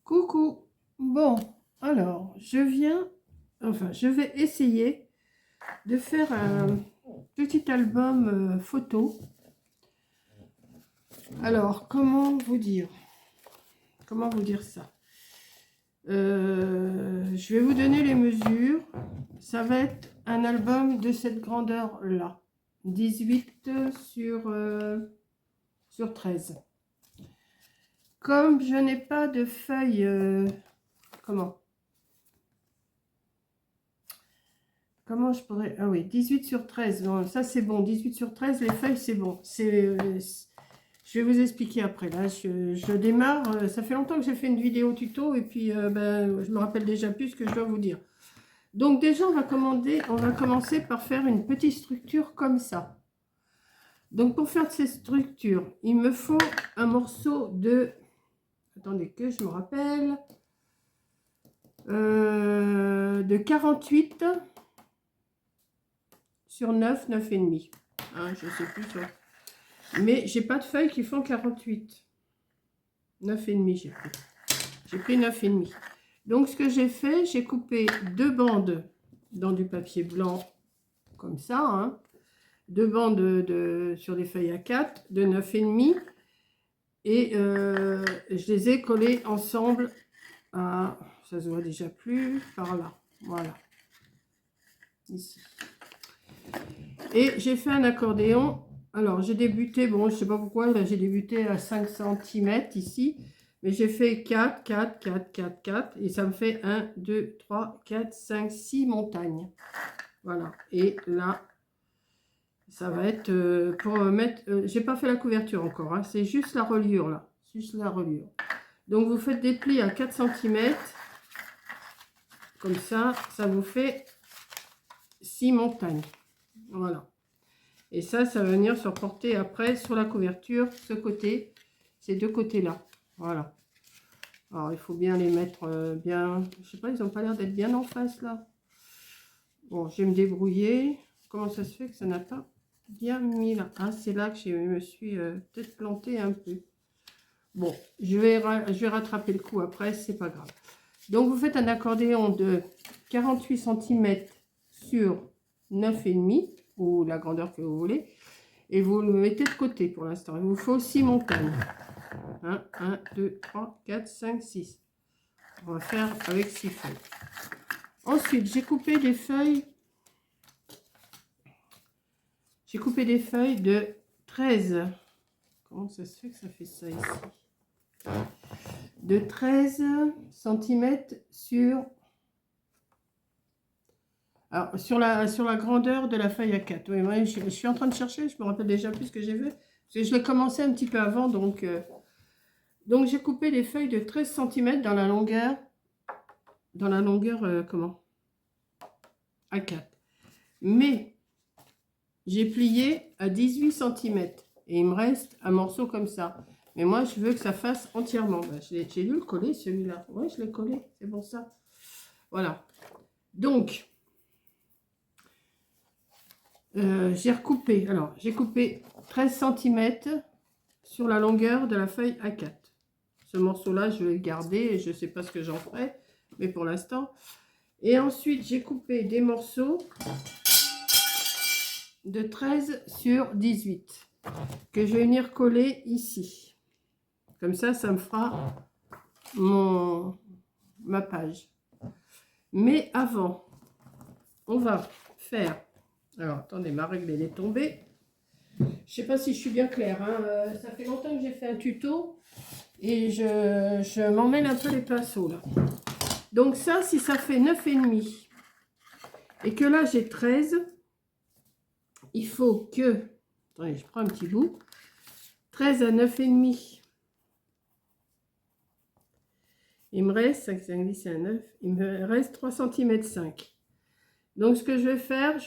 Coucou. Bon, alors, je vais essayer de faire un petit album photo. Alors, comment vous dire ça? Je vais vous donner les mesures. Ça va être un album de cette grandeur-là. 18 sur 13. Comme je n'ai pas de feuilles... Comment je pourrais... Ah oui, 18 sur 13. Bon, ça, c'est bon. 18 sur 13, les feuilles, c'est bon. Je vais vous expliquer après. Là, je démarre. Ça fait longtemps que j'ai fait une vidéo tuto. Et puis, je me rappelle déjà plus ce que je dois vous dire. Donc, déjà, on va commencer par faire une petite structure comme ça. Donc, pour faire cette structure, il me faut un morceau de... Attendez que je me rappelle. De 48 sur 9, 9,5. Hein, je sais plus sur... Mais j'ai pas de feuilles qui font 48. 9,5 j'ai pris. J'ai pris 9,5. Donc ce que j'ai fait, j'ai coupé deux bandes dans du papier blanc comme ça. Hein, deux bandes sur des feuilles A4 de 9,5. Et je les ai collées ensemble à... Ça se voit déjà plus par là. Voilà. Ici. Et j'ai fait un accordéon. Alors, j'ai débuté, bon, je ne sais pas pourquoi, là, j'ai débuté à 5 cm ici. Mais j'ai fait 4, 4, 4, 4, 4. Et ça me fait 1, 2, 3, 4, 5, 6 montagnes. Voilà. Et là, ça va être pour mettre... j'ai pas fait la couverture encore. Hein, c'est juste la reliure, là. Juste la reliure. Donc, vous faites des plis à 4 cm. Comme ça vous fait 6 montagnes. Voilà. Et ça va venir se reporter après sur la couverture, ce côté, ces deux côtés-là. Voilà. Alors, il faut bien les mettre bien... Je sais pas, ils n'ont pas l'air d'être bien en face, là. Bon, je vais me débrouiller. Comment ça se fait que ça n'a pas bien mis là? Ah, c'est là que je me suis peut-être plantée un peu. Bon, je vais rattraper le coup après, c'est pas grave. Donc, vous faites un accordéon de 48 cm sur 9,5 ou la grandeur que vous voulez. Et vous le mettez de côté pour l'instant. Il vous faut 6 montagnes. 1, 2, 3, 4, 5, 6. On va faire avec 6 feuilles. Ensuite, j'ai coupé des feuilles. J'ai coupé des feuilles de 13. Comment ça se fait que ça fait ça ici? De 13 cm sur... Alors, sur la grandeur de la feuille A4. Oui, moi, je suis en train de chercher, je me rappelle déjà plus ce que j'ai vu. Parce que je l'ai commencé un petit peu avant, donc j'ai coupé les feuilles de 13 cm dans la longueur, comment? A4. Mais j'ai plié à 18 cm et il me reste un morceau comme ça. Mais moi, je veux que ça fasse entièrement. Ben, j'ai dû le coller, celui-là. Oui, je l'ai collé, c'est pour ça. Voilà. Donc... j'ai recoupé, alors j'ai coupé 13 cm sur la longueur de la feuille A4. Ce morceau-là, je vais le garder et je ne sais pas ce que j'en ferai, mais pour l'instant. Et ensuite, j'ai coupé des morceaux de 13 sur 18 que je vais venir coller ici. Comme ça, ça me fera ma page. Mais avant, on va faire... Alors, attendez, ma règle, elle est tombée. Je ne sais pas si je suis bien claire. Hein. Ça fait longtemps que j'ai fait un tuto et je m'emmêle un peu les pinceaux là. Donc ça, si ça fait 9,5 et que là j'ai 13, il faut que... Attendez, je prends un petit bout. 13 à 9,5. Il me reste 5, 5, 10 et 9. Il me reste 3 cm 5. Donc ce que je vais faire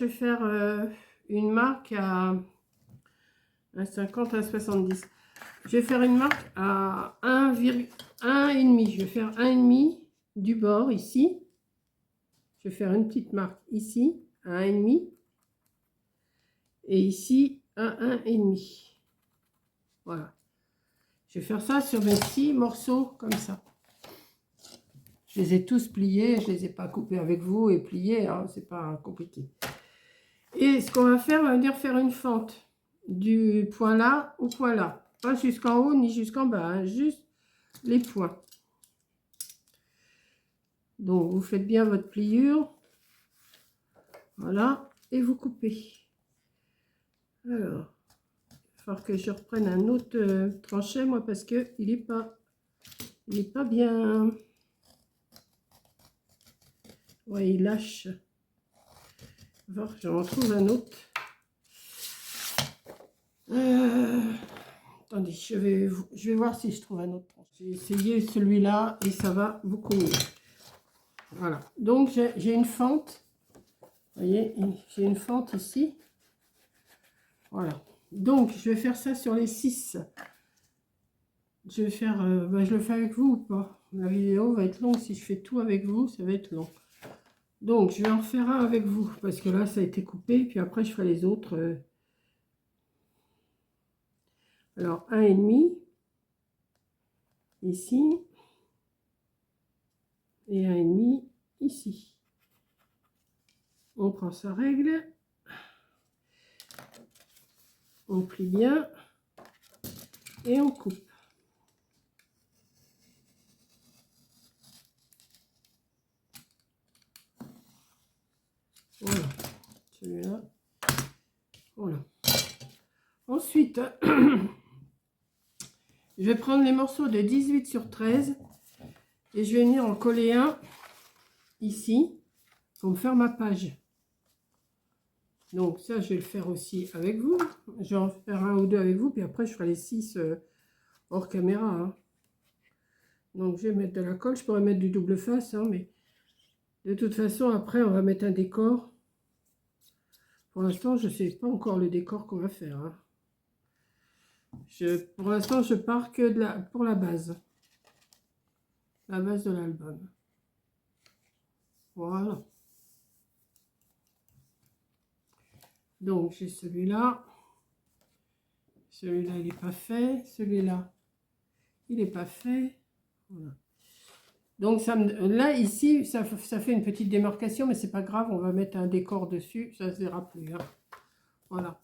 une marque à 1,50 à 70. Je vais faire une marque à 1,5. Je vais faire 1,5 du bord ici. Je vais faire une petite marque ici à 1,5 et ici à 1,5. Voilà. Je vais faire ça sur mes 6 morceaux comme ça. Je les ai tous pliés, je ne les ai pas coupés avec vous et pliés, hein, c'est pas compliqué. Et ce qu'on va faire, on va venir faire une fente du point là au point là. Pas jusqu'en haut ni jusqu'en bas, hein, juste les points. Donc, vous faites bien votre pliure. Voilà, et vous coupez. Alors, il va falloir que je reprenne un autre tranchet, moi, parce qu'il n'est pas bien. Ouais, il lâche. Il va falloir que j'en trouve un autre. Attendez, je vais voir si je trouve un autre tranchet. J'ai essayé celui-là et ça va beaucoup mieux. Voilà, donc j'ai une fente. Vous voyez, j'ai une fente ici. Voilà. Donc, je vais faire ça sur les 6. Je vais faire... je le fais avec vous ou pas? La vidéo va être longue. Si je fais tout avec vous, ça va être long. Donc, je vais en faire un avec vous. Parce que là, ça a été coupé. Puis après, je ferai les autres. Alors, 1,5. Ici. Et 1,5 ici. On prend sa règle. On plie bien. Et on coupe. Voilà, celui-là. Voilà. Ensuite, je vais prendre les morceaux de 18 sur 13 et je vais venir en coller un ici pour me faire ma page. Donc ça, je vais le faire aussi avec vous. Je vais en faire un ou deux avec vous, puis après, je ferai les 6 hors caméra. Hein. Donc, je vais mettre de la colle. Je pourrais mettre du double face, hein, mais de toute façon, après, on va mettre un décor. Pour l'instant, je ne sais pas encore le décor qu'on va faire. Hein. Pour l'instant, je pars que pour la base. La base de l'album. Voilà. Donc, j'ai celui-là. Celui-là, il n'est pas fait. Celui-là, il n'est pas fait. Voilà. Donc, là, ici, ça fait une petite démarcation, mais c'est pas grave. On va mettre un décor dessus. Ça ne se verra plus. Hein. Voilà.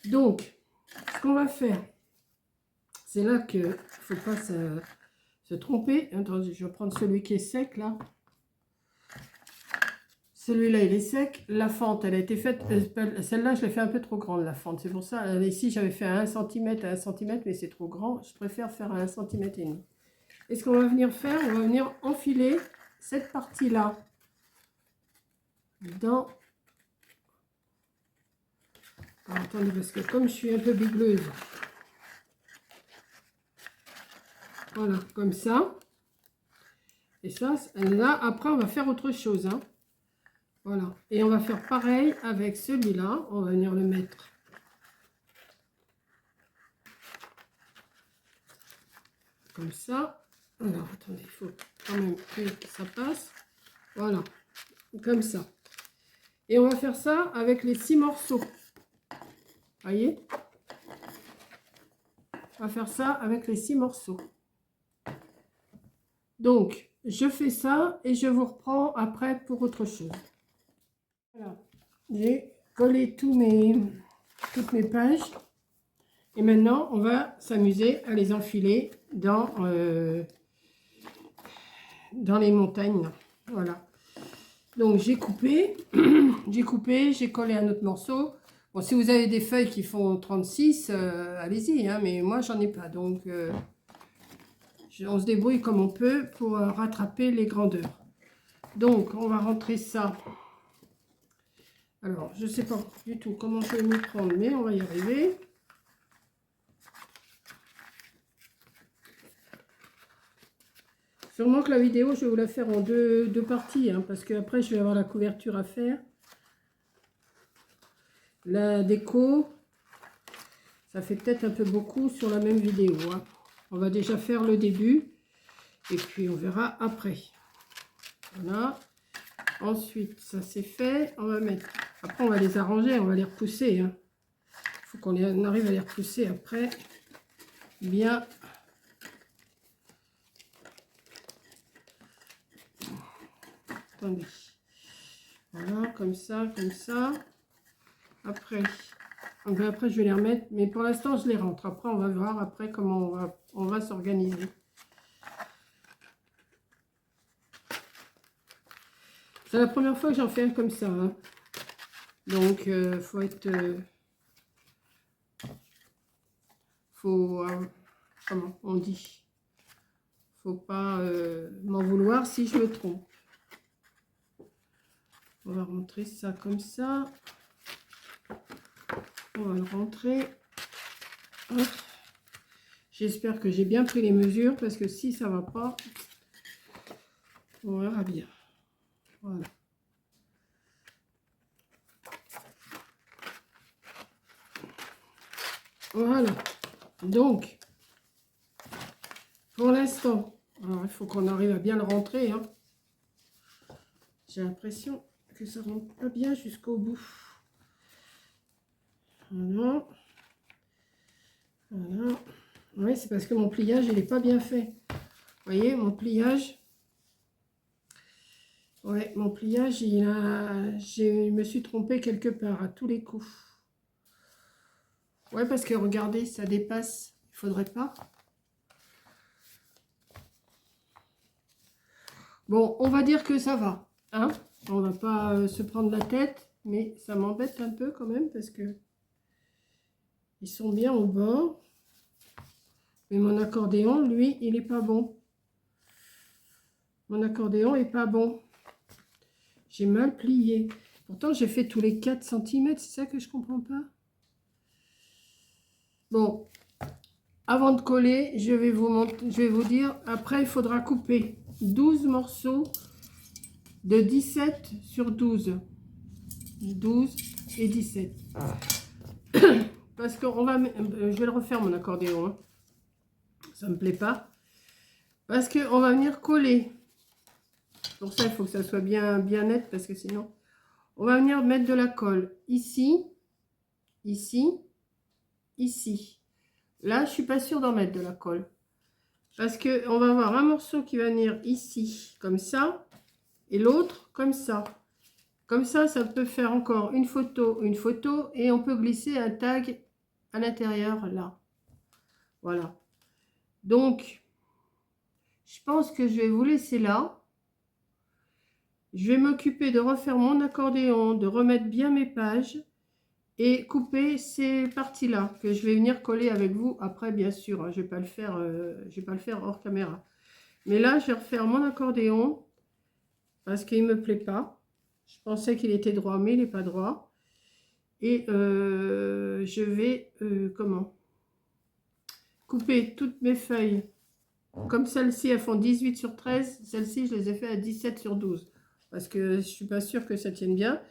Donc, ce qu'on va faire, c'est là qu'il ne faut pas se tromper. Attendez, je vais prendre celui qui est sec, là. Celui-là, il est sec. La fente, elle a été faite. Celle-là, je l'ai fait un peu trop grande, la fente. C'est pour ça. Ici, j'avais fait à 1 cm à 1 cm, mais c'est trop grand. Je préfère faire à 1 cm et demi. Et ce qu'on va venir faire, on va venir enfiler cette partie-là dans... Alors, attendez, parce que comme je suis un peu bigleuse. Voilà, comme ça. Et ça, là, après, on va faire autre chose, hein. Voilà. Et on va faire pareil avec celui-là. On va venir le mettre. Comme ça. Alors, attendez, il faut quand même que ça passe. Voilà. Comme ça. Et on va faire ça avec les 6 morceaux. Voyez? On va faire ça avec les 6 morceaux. Donc, je fais ça et je vous reprends après pour autre chose. Voilà. J'ai collé toutes mes pages. Et maintenant, on va s'amuser à les enfiler dans les montagnes. Voilà. Donc, j'ai coupé, j'ai collé un autre morceau. Bon, si vous avez des feuilles qui font 36, allez-y, hein, mais moi, j'en ai pas. Donc, on se débrouille comme on peut pour rattraper les grandeurs. Donc, on va rentrer ça. Alors, je ne sais pas du tout comment je vais m'y prendre, mais on va y arriver. Sûrement que la vidéo, je vais vous la faire en deux parties, hein, parce qu'après, je vais avoir la couverture à faire. La déco, ça fait peut-être un peu beaucoup sur la même vidéo. Hein. On va déjà faire le début, et puis on verra après. Voilà. Ensuite, ça c'est fait. On va mettre... Après, on va les arranger, on va les repousser. Il faut qu'on arrive à les repousser après. Bien. Attendez. Voilà, comme ça, comme ça. Après, après je vais les remettre. Mais pour l'instant, je les rentre. Après, on va voir après comment on va s'organiser. C'est la première fois que j'en fais un comme ça. Hein. Donc, faut être... comment on dit? Faut pas m'en vouloir si je me trompe. On va rentrer ça comme ça. On va le rentrer. J'espère que j'ai bien pris les mesures parce que si ça va pas, on verra bien. Voilà. Voilà. Donc, pour l'instant, il faut qu'on arrive à bien le rentrer. Hein. J'ai l'impression que ça rentre pas bien jusqu'au bout. Voilà. Voilà. Oui, c'est parce que mon pliage, il n'est pas bien fait. Vous voyez, mon pliage... Ouais, mon pliage, je me suis trompée quelque part à tous les coups. Ouais, parce que regardez, ça dépasse. Il faudrait pas. Bon, on va dire que ça va. Hein, on va pas se prendre la tête, mais ça m'embête un peu quand même parce que ils sont bien au bord. Mais mon accordéon, lui, il est pas bon. Mon accordéon est pas bon. J'ai mal plié. Pourtant, j'ai fait tous les 4 cm. C'est ça que je comprends pas. Bon, avant de coller, je vais vous dire. Après, il faudra couper 12 morceaux de 17 sur 12. 12 et 17. Parce qu'on va... je vais le refaire, mon accordéon. Hein. Ça me plaît pas. Parce qu'on va venir coller. Pour ça, il faut que ça soit bien net, parce que sinon... On va venir mettre de la colle ici, ici, ici. Là, je suis pas sûre d'en mettre de la colle. Parce que on va avoir un morceau qui va venir ici, comme ça, et l'autre comme ça. Comme ça, ça peut faire encore une photo, et on peut glisser un tag à l'intérieur, là. Voilà. Donc, je pense que je vais vous laisser là. Je vais m'occuper de refaire mon accordéon, de remettre bien mes pages et couper ces parties-là que je vais venir coller avec vous après, bien sûr. Hein, je vais pas le faire hors caméra. Mais là, je vais refaire mon accordéon parce qu'il me plaît pas. Je pensais qu'il était droit, mais il n'est pas droit. Et je vais couper toutes mes feuilles. Comme celles-ci, elles font 18 sur 13. Celles-ci, je les ai fait à 17 sur 12. Parce que je ne suis pas sûre que ça tienne bien.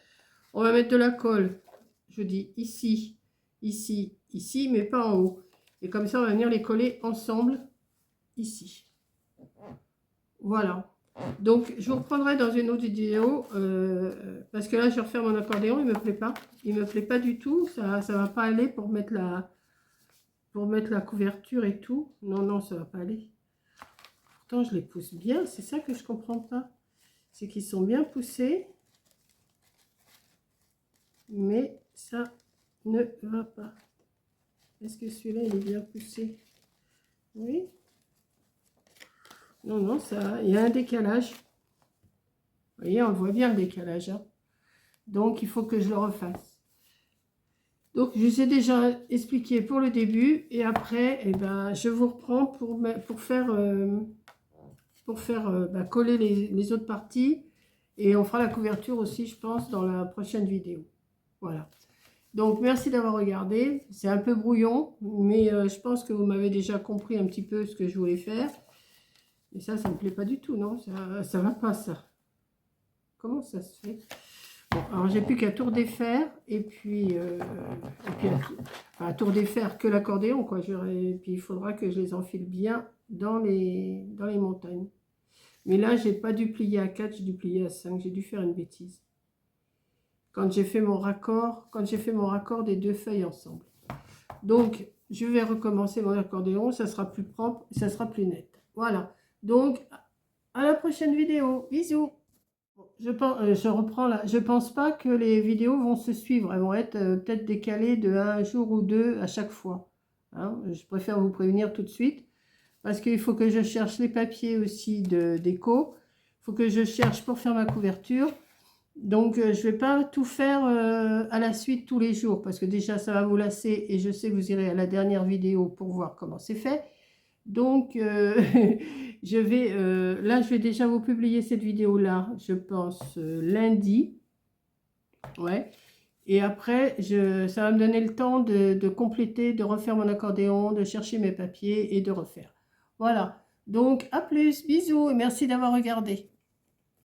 On va mettre de la colle. Je dis ici, ici, ici, mais pas en haut. Et comme ça, on va venir les coller ensemble ici. Voilà. Donc, je vous reprendrai dans une autre vidéo. Parce que là, je vais refaire mon accordéon. Il ne me plaît pas. Il ne me plaît pas du tout. Ça ne va pas aller pour mettre la couverture et tout. Non, non, ça ne va pas aller. Pourtant, je les pousse bien. C'est ça que je ne comprends pas. C'est qu'ils sont bien poussés. Mais ça ne va pas. Est-ce que celui-là, il est bien poussé? Oui. Non, non, ça, il y a un décalage. Vous voyez, on voit bien le décalage. Hein. Donc, il faut que je le refasse. Donc, je vous ai déjà expliqué pour le début. Et après, eh ben, je vous reprends pour faire coller les autres parties. Et on fera la couverture aussi, je pense, dans la prochaine vidéo. Voilà. Donc, merci d'avoir regardé. C'est un peu brouillon, mais je pense que vous m'avez déjà compris un petit peu ce que je voulais faire. Et ça ne me plaît pas du tout, non? Ça va pas, ça. Comment ça se fait? Bon, alors, j'ai plus qu'à tour défaire, et puis tour défaire que l'accordéon, quoi. Et puis, il faudra que je les enfile bien dans les montagnes. Mais là, j'ai pas dû plier à 4, j'ai dû plier à 5. J'ai dû faire une bêtise. Quand j'ai fait mon raccord des deux feuilles ensemble. Donc, je vais recommencer mon accordéon, ça sera plus propre, ça sera plus net. Voilà. Donc, à la prochaine vidéo. Bisous. Je reprends là. Je pense pas que les vidéos vont se suivre. Elles vont être peut-être décalées de un jour ou deux à chaque fois. Hein, je préfère vous prévenir tout de suite. Parce qu'il faut que je cherche les papiers aussi d'écho. Il faut que je cherche pour faire ma couverture. Donc, je ne vais pas tout faire à la suite tous les jours. Parce que déjà, ça va vous lasser. Et je sais que vous irez à la dernière vidéo pour voir comment c'est fait. Donc, là, je vais déjà vous publier cette vidéo-là, je pense, lundi. Ouais. Et après, ça va me donner le temps de compléter, de refaire mon accordéon, de chercher mes papiers et de refaire. Voilà. Donc, à plus, bisous et merci d'avoir regardé.